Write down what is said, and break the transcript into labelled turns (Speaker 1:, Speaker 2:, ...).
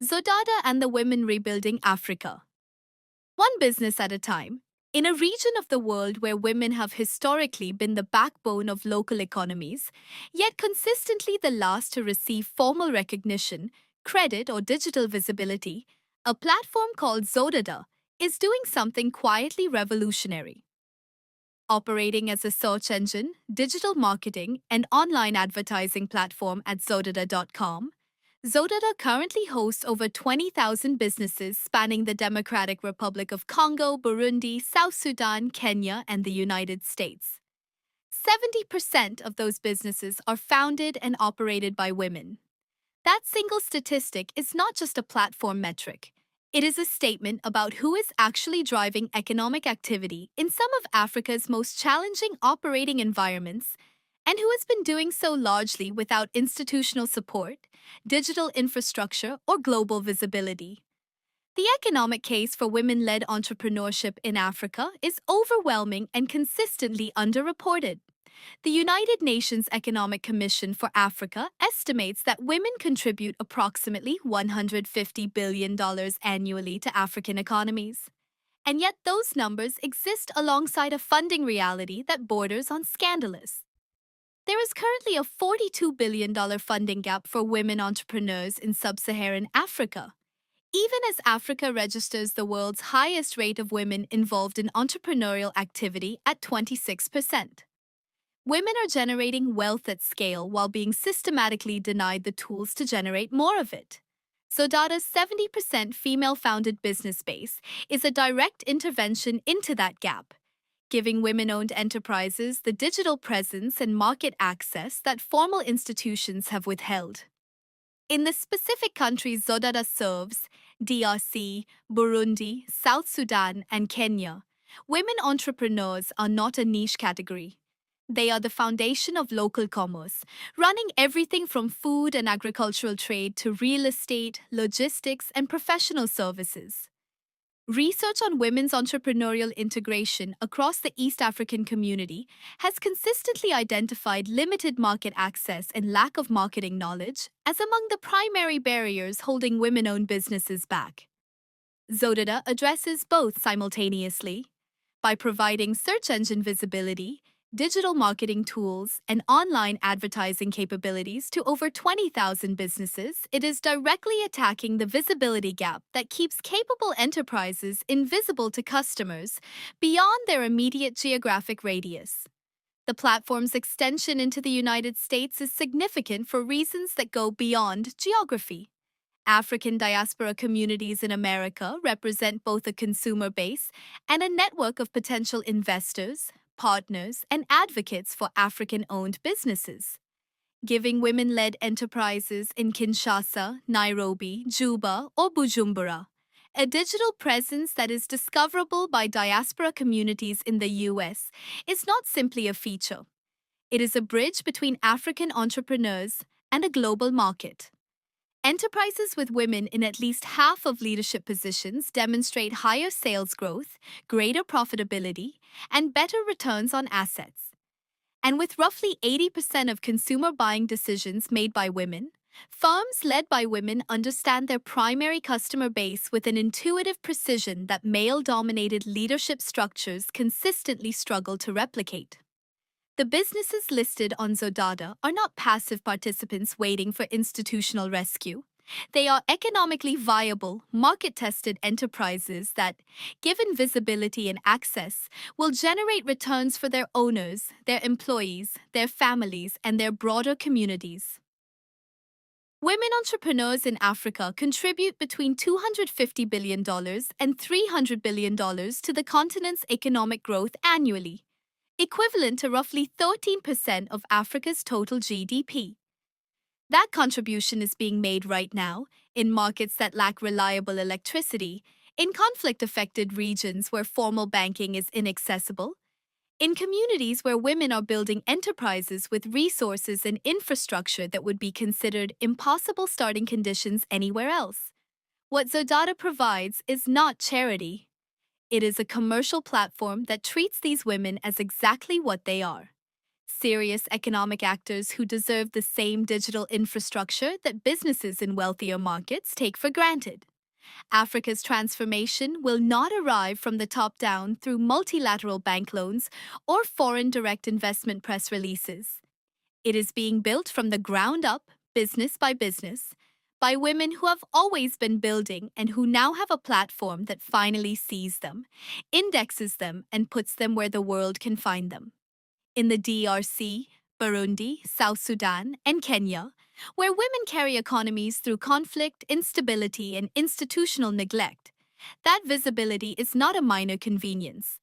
Speaker 1: Zodada and the Women Rebuilding Africa. One business at a time. In a region of the world where women have historically been the backbone of local economies, yet consistently the last to receive formal recognition, credit, or digital visibility, a platform called Zodada is doing something quietly revolutionary. Operating as a search engine, digital marketing, and online advertising platform at Zodada.com, Zodada currently hosts over 20,000 businesses spanning the Democratic Republic of Congo, Burundi, South Sudan, Kenya, and the United States. 70% of those businesses are founded and operated by women. That single statistic is not just a platform metric. It is a statement about who is actually driving economic activity in some of Africa's most challenging operating environments and who has been doing so largely without institutional support, digital infrastructure, or global visibility. The economic case for women led entrepreneurship in Africa is overwhelming and consistently underreported. The United Nations Economic Commission for Africa estimates that women contribute approximately $150 billion annually to African economies. And yet, those numbers exist alongside a funding reality that borders on scandalous. There is currently a $42 billion funding gap for women entrepreneurs in sub Saharan Africa, even as Africa registers the world's highest rate of women involved in entrepreneurial activity at 26%. Women are generating wealth at scale while being systematically denied the tools to generate more of it. Zodada's 70% female founded business base is a direct intervention into that gap, giving women owned enterprises the digital presence and market access that formal institutions have withheld. In the specific countries Zodada serves, DRC, Burundi, South Sudan, and Kenya, women entrepreneurs are not a niche category. They are the foundation of local commerce, running everything from food and agricultural trade to real estate, logistics, and professional services. Research on women's entrepreneurial integration across the East African community has consistently identified limited market access and lack of marketing knowledge as among the primary barriers holding women owned businesses back. Zodada addresses both simultaneously by providing search engine visibility, digital marketing tools, and online advertising capabilities to over 20,000 businesses. It is directly attacking the visibility gap that keeps capable enterprises invisible to customers beyond their immediate geographic radius. The platform's extension into the United States is significant for reasons that go beyond geography. African diaspora communities in America represent both a consumer base and a network of potential investors, partners, and advocates for African owned businesses. Giving women led enterprises in Kinshasa, Nairobi, Juba, or Bujumbura a digital presence that is discoverable by diaspora communities in the US is not simply a feature. It is a bridge between African entrepreneurs and a global market. Enterprises with women in at least half of leadership positions demonstrate higher sales growth, greater profitability, and better returns on assets. And with roughly 80% of consumer buying decisions made by women, firms led by women understand their primary customer base with an intuitive precision that male dominated leadership structures consistently struggle to replicate. The businesses listed on Zodada are not passive participants waiting for institutional rescue. They are economically viable, market tested enterprises that, given visibility and access, will generate returns for their owners, their employees, their families, and their broader communities. Women entrepreneurs in Africa contribute between $250 billion and $300 billion to the continent's economic growth annually, equivalent to roughly 13% of Africa's total GDP. That contribution is being made right now in markets that lack reliable electricity, in conflict affected regions where formal banking is inaccessible, in communities where women are building enterprises with resources and infrastructure that would be considered impossible starting conditions anywhere else. What Zodada provides is not charity. It is a commercial platform that treats these women as exactly what they are: Serious economic actors who deserve the same digital infrastructure that businesses in wealthier markets take for granted. Africa's transformation will not arrive from the top down through multilateral bank loans or foreign direct investment press releases. It is being built from the ground up, business, by women who have always been building and who now have a platform that finally sees them, indexes them, and puts them where the world can find them. In the DRC, Burundi, South Sudan, and Kenya, where women carry economies through conflict, instability, and institutional neglect, that visibility is not a minor convenience.